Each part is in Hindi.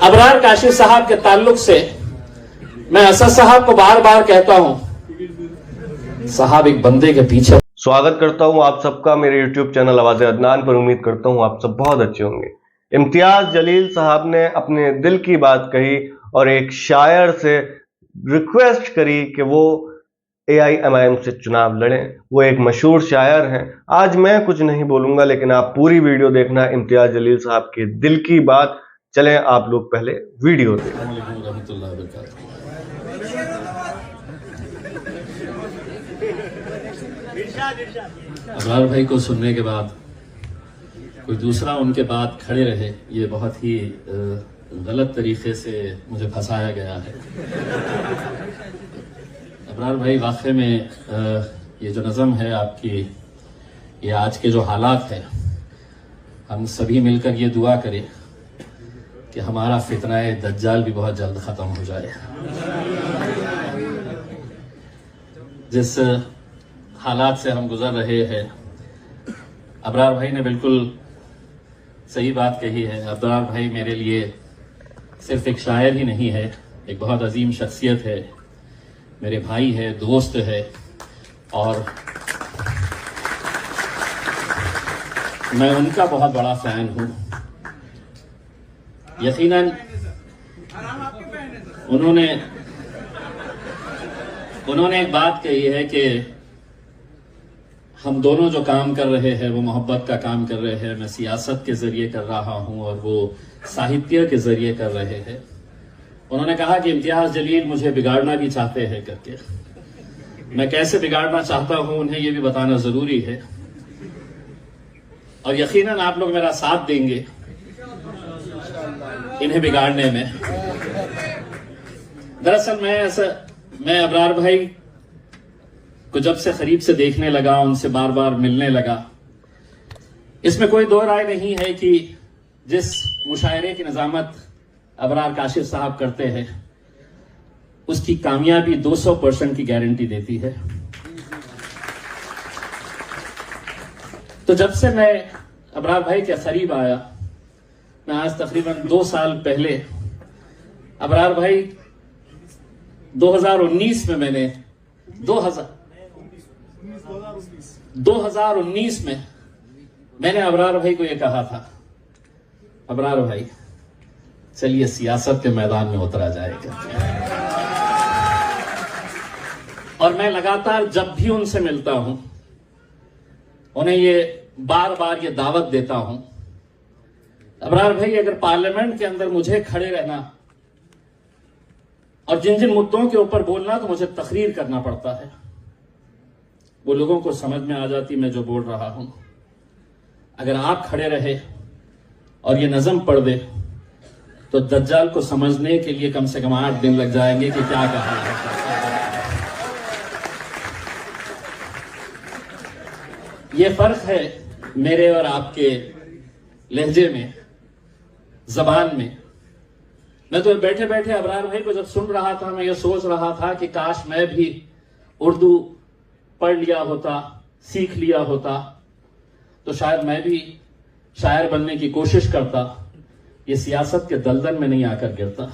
अबरार काशिफ साहब के ताल्लुक से मैं असद साहब को बार बार कहता हूं, साहब एक बंदे के पीछे। स्वागत करता हूं आप सबका मेरे YouTube चैनल आवाज़े अदनान पर। उम्मीद करता हूं आप सब बहुत अच्छे होंगे। इम्तियाज जलील साहब ने अपने दिल की बात कही और एक शायर से रिक्वेस्ट करी कि वो AIMIM से चुनाव लड़ें। वो एक मशहूर शायर हैं। आज मैं कुछ नहीं बोलूंगा, लेकिन आप पूरी वीडियो देखना इम्तियाज जलील साहब के दिल की बात। चलें आप लोग पहले वीडियो देखें। अबरार भाई को सुनने के बाद कोई दूसरा उनके बाद खड़े रहे, ये बहुत ही गलत तरीके से मुझे फंसाया गया है। अबरार भाई वाकई में ये जो नज़म है आपकी, ये आज के जो हालात हैं, हम सभी मिलकर ये दुआ करें कि हमारा फितनाए दज्जाल भी बहुत जल्द ख़त्म हो जाए। जिस हालात से हम गुजर रहे हैं, अबरार भाई ने बिल्कुल सही बात कही है। अबरार भाई मेरे लिए सिर्फ एक शायर ही नहीं है, एक बहुत अजीम शख्सियत है, मेरे भाई है, दोस्त है, और मैं उनका बहुत बड़ा फैन हूं। यकीनन उन्होंने एक बात कही है कि हम दोनों जो काम कर रहे हैं वो मोहब्बत का काम कर रहे हैं। मैं सियासत के जरिए कर रहा हूं और वो साहित्य के जरिए कर रहे हैं। उन्होंने कहा कि इम्तियाज जलील मुझे बिगाड़ना भी चाहते हैं करके। मैं कैसे बिगाड़ना चाहता हूं उन्हें ये भी बताना जरूरी है, और यकीनन आप लोग मेरा साथ देंगे इन्हें बिगाड़ने में। दरअसल मैं अबरार भाई को जब से करीब से देखने लगा, उनसे बार बार मिलने लगा, इसमें कोई दो राय नहीं है कि जिस मुशायरे की निजामत अबरार काशिफ साहब करते हैं उसकी कामयाबी 200% की गारंटी देती है। तो जब से मैं अबरार भाई के करीब आया, मैं आज तकरीबन 2 साल पहले अबरार भाई 2019 में मैंने 2019 में मैंने अबरार भाई को यह कहा था, अबरार भाई चलिए सियासत के मैदान में उतरा जाएगा। और मैं लगातार जब भी उनसे मिलता हूं, उन्हें ये बार बार ये दावत देता हूं, अबरार भाई अगर पार्लियामेंट के अंदर मुझे खड़े रहना और जिन जिन मुद्दों के ऊपर बोलना तो मुझे तकरीर करना पड़ता है, वो लोगों को समझ में आ जाती मैं जो बोल रहा हूं। अगर आप खड़े रहे और ये नज़म पढ़ दे तो दज्जाल को समझने के लिए कम से कम 8 दिन लग जाएंगे कि क्या कहा है। ये फर्क है मेरे और आपके लहजे में, जबान में। मैं तो बैठे बैठे अबरार भाई को जब सुन रहा था, मैं ये सोच रहा था कि काश मैं भी उर्दू पढ़ लिया होता, सीख लिया होता, तो शायद मैं भी शायर बनने की कोशिश करता, ये सियासत के दलदल में नहीं आकर गिरता।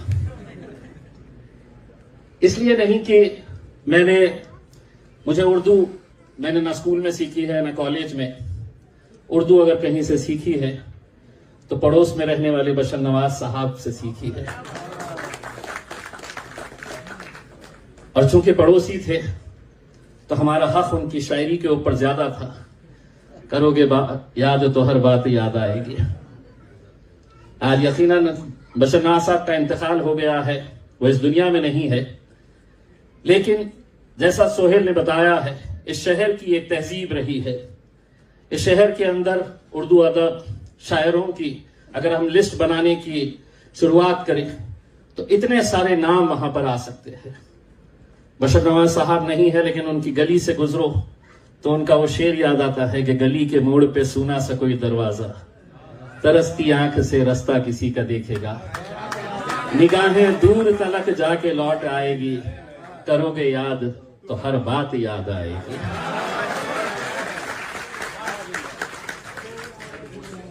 इसलिए नहीं कि मुझे उर्दू मैंने ना स्कूल में सीखी है ना कॉलेज में। उर्दू अगर कहीं से सीखी है तो पड़ोस में रहने वाले बशर नवाज साहब से सीखी है, और चूंकि पड़ोसी थे तो हमारा हक उनकी शायरी के ऊपर ज्यादा था। करोगे बात याद तो हर बात याद आएगी। आज यकीनन बशर नवाज साहब का इंतकाल हो गया है, वो इस दुनिया में नहीं है, लेकिन जैसा सोहेल ने बताया है, इस शहर की एक तहजीब रही है। इस शहर के अंदर उर्दू अदब, शायरों की अगर हम लिस्ट बनाने की शुरुआत करें तो इतने सारे नाम वहां पर आ सकते हैं। बशर नवाज साहब नहीं है, लेकिन उनकी गली से गुजरो तो उनका वो शेर याद आता है कि गली के मोड़ पे सुना सा कोई दरवाजा, तरसती आंख से रास्ता किसी का देखेगा, निगाहें दूर तलक जाके लौट आएगी, करोगे याद तो हर बात याद आएगी।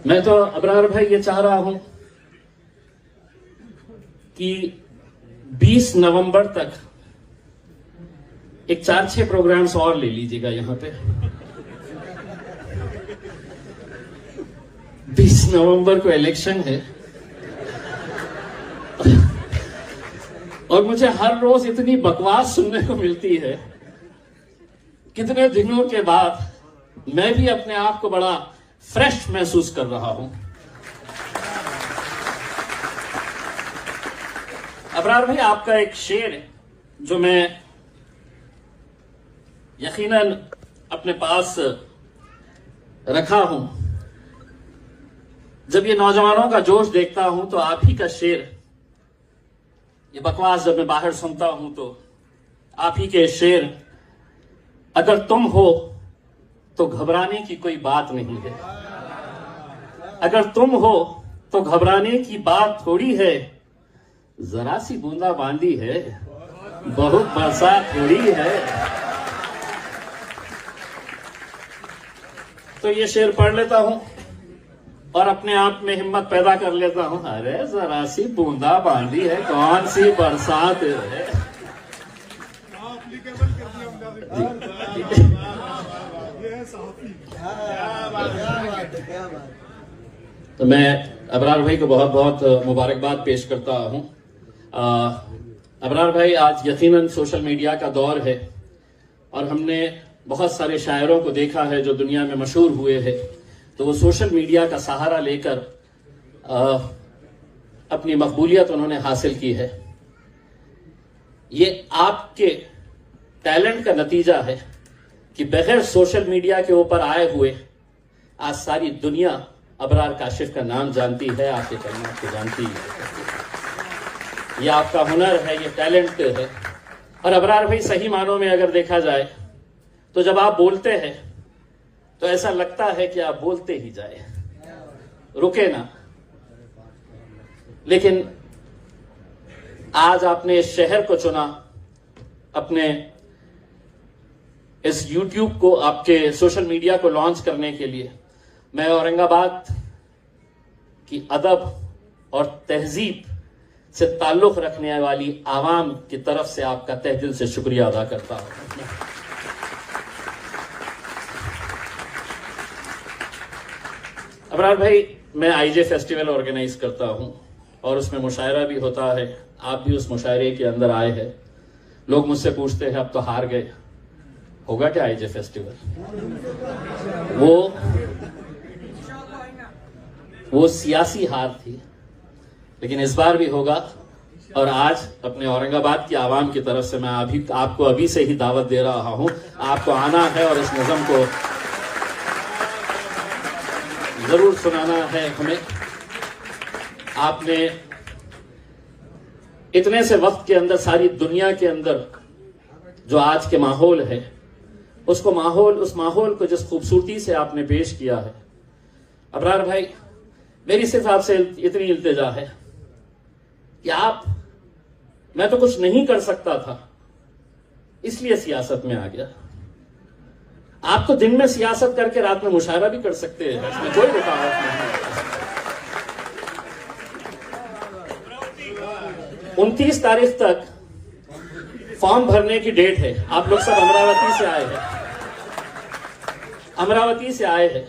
मैं तो अबरार भाई ये चाह रहा हूं कि 20 नवंबर तक एक 4-6 प्रोग्राम्स और ले लीजिएगा यहां पे। 20 नवंबर को इलेक्शन है और मुझे हर रोज इतनी बकवास सुनने को मिलती है। कितने दिनों के बाद मैं भी अपने आप को बड़ा फ्रेश महसूस कर रहा हूं। अबरार भाई, आपका एक शेर है जो मैं यकीनन अपने पास रखा हूं। जब ये नौजवानों का जोश देखता हूं तो आप ही का शेर, ये बकवास जब मैं बाहर सुनता हूं तो आप ही के शेर, अगर तुम हो तो घबराने की कोई बात नहीं है, अगर तुम हो तो घबराने की बात थोड़ी है, जरा सी बूंदाबांदी है, बहुत बरसात थोड़ी है। तो ये शेर पढ़ लेता हूं और अपने आप में हिम्मत पैदा कर लेता हूं, अरे जरा सी बूंदाबांदी है, कौन सी बरसात है। तो मैं अबरार भाई को बहुत बहुत मुबारकबाद पेश करता हूं। अबरार भाई, आज यकीनन सोशल मीडिया का दौर है और हमने बहुत सारे शायरों को देखा है जो दुनिया में मशहूर हुए हैं, तो वो सोशल मीडिया का सहारा लेकर अपनी मकबूलियत उन्होंने हासिल की है। ये आपके टैलेंट का नतीजा है कि बगैर सोशल मीडिया के ऊपर आए हुए आज सारी दुनिया अबरार काशिफ का नाम जानती है, आपके कलमात को जानती है। ये आपका हुनर है, ये टैलेंट है। और अबरार भाई, सही मानों में अगर देखा जाए तो जब आप बोलते हैं तो ऐसा लगता है कि आप बोलते ही जाए, रुके ना। लेकिन आज आपने इस शहर को चुना, अपने इस YouTube को, आपके सोशल मीडिया को लॉन्च करने के लिए। मैं औरंगाबाद की अदब और तहजीब से ताल्लुक रखने वाली आवाम की तरफ से आपका तहे दिल से शुक्रिया अदा करता हूं। अबरार भाई, मैं आईजे फेस्टिवल ऑर्गेनाइज करता हूं और उसमें मुशायरा भी होता है। आप भी उस मुशायरे के अंदर आए हैं। लोग मुझसे पूछते हैं अब तो हार गए, होगा क्या आईजे फेस्टिवल? वो सियासी हार थी, लेकिन इस बार भी होगा। और आज अपने औरंगाबाद की आवाम की तरफ से मैं आपको अभी से ही दावत दे रहा हूं, आपको आना है और इस नज़म को जरूर सुनाना है हमें। आपने इतने से वक्त के अंदर सारी दुनिया के अंदर जो आज के माहौल है, उस माहौल को जिस खूबसूरती से आपने पेश किया है, अबरार भाई, मेरी सिर्फ आपसे इतनी इल्तिजा है कि मैं तो कुछ नहीं कर सकता था, इसलिए सियासत में आ गया। आप तो दिन में सियासत करके रात में मुशायरा भी कर सकते हैं, इसमें कोई रुकावट नहीं। 29 तारीख तक फॉर्म भरने की डेट है। आप लोग सब अमरावती से आए हैं।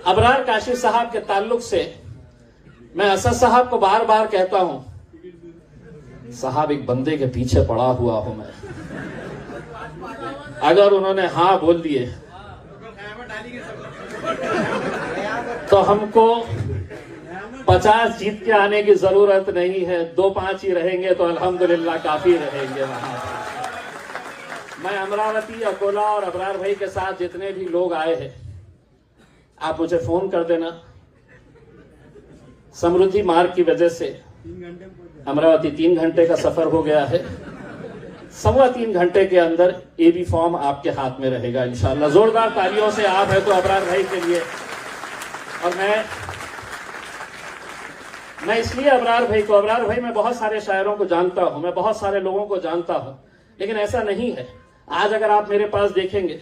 अबरार काशिफ साहब के ताल्लुक से मैं असद साहब को बार बार कहता हूं, साहब एक बंदे के पीछे पड़ा हुआ हूं मैं, अगर उन्होंने हाँ बोल दिए तो हमको 50 जीत के आने की जरूरत नहीं है, 2-5 ही रहेंगे तो अल्हम्दुलिल्लाह काफी रहेंगे वहां। मैं अमरावती, अकोला और अबरार भाई के साथ जितने भी लोग आए हैं, आप मुझे फोन कर देना। समृद्धि मार्ग की वजह से अमरावती 3 घंटे का सफर हो गया है। 3.25 घंटे के अंदर एबी फॉर्म आपके हाथ में रहेगा इंशाअल्लाह। जोरदार तालियों से आप है तो अबरार भाई के लिए। और मैं इसलिए अबरार भाई, मैं बहुत सारे शायरों को जानता हूं, मैं बहुत सारे लोगों को जानता हूं, लेकिन ऐसा नहीं है। आज अगर आप मेरे पास देखेंगे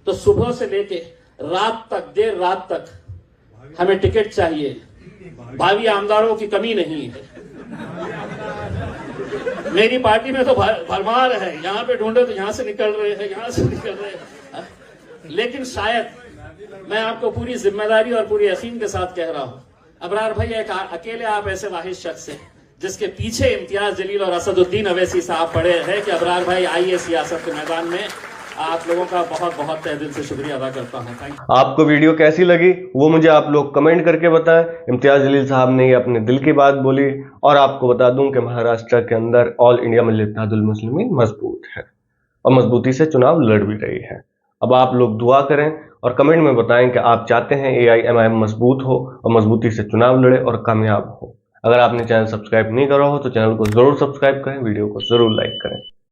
तो सुबह से लेके रात तक, देर रात तक हमें टिकट चाहिए। भावी आमदारों की कमी नहीं है। मेरी पार्टी में तो भरमार है, यहाँ पे ढूंढे तो यहाँ से निकल रहे हैं, यहाँ से निकल रहे हैं। लेकिन शायद मैं आपको पूरी जिम्मेदारी और पूरी यकीन के साथ कह रहा हूं, अबरार भाई एक अकेले आप ऐसे वाहिद शख्स हैं जिसके पीछे इम्तियाज जलील और असदुद्दीन अवैसी साहब पड़े हैं कि अबरार भाई आइए सियासत के मैदान में। आप लोगों का बहुत बहुत तहे दिल से शुक्रिया अदा करता हूं। Thank you. आपको वीडियो कैसी लगी वो मुझे आप लोग कमेंट करके बताएं। इम्तियाज जलील साहब ने ये अपने दिल की बात बोली, और आपको बता दूं कि महाराष्ट्र के अंदर ऑल इंडिया मिल्लत-ए-इत्तेहादुल मुस्लिमीन मजबूत है और मजबूती से चुनाव लड़ भी रही है। अब आप लोग दुआ करें और कमेंट में बताएं कि आप चाहते हैं AIMIM मजबूत हो और मजबूती से चुनाव लड़े और कामयाब हो। अगर आपने चैनल सब्सक्राइब नहीं करा हो तो चैनल को जरूर सब्सक्राइब करें, वीडियो को जरूर लाइक करें।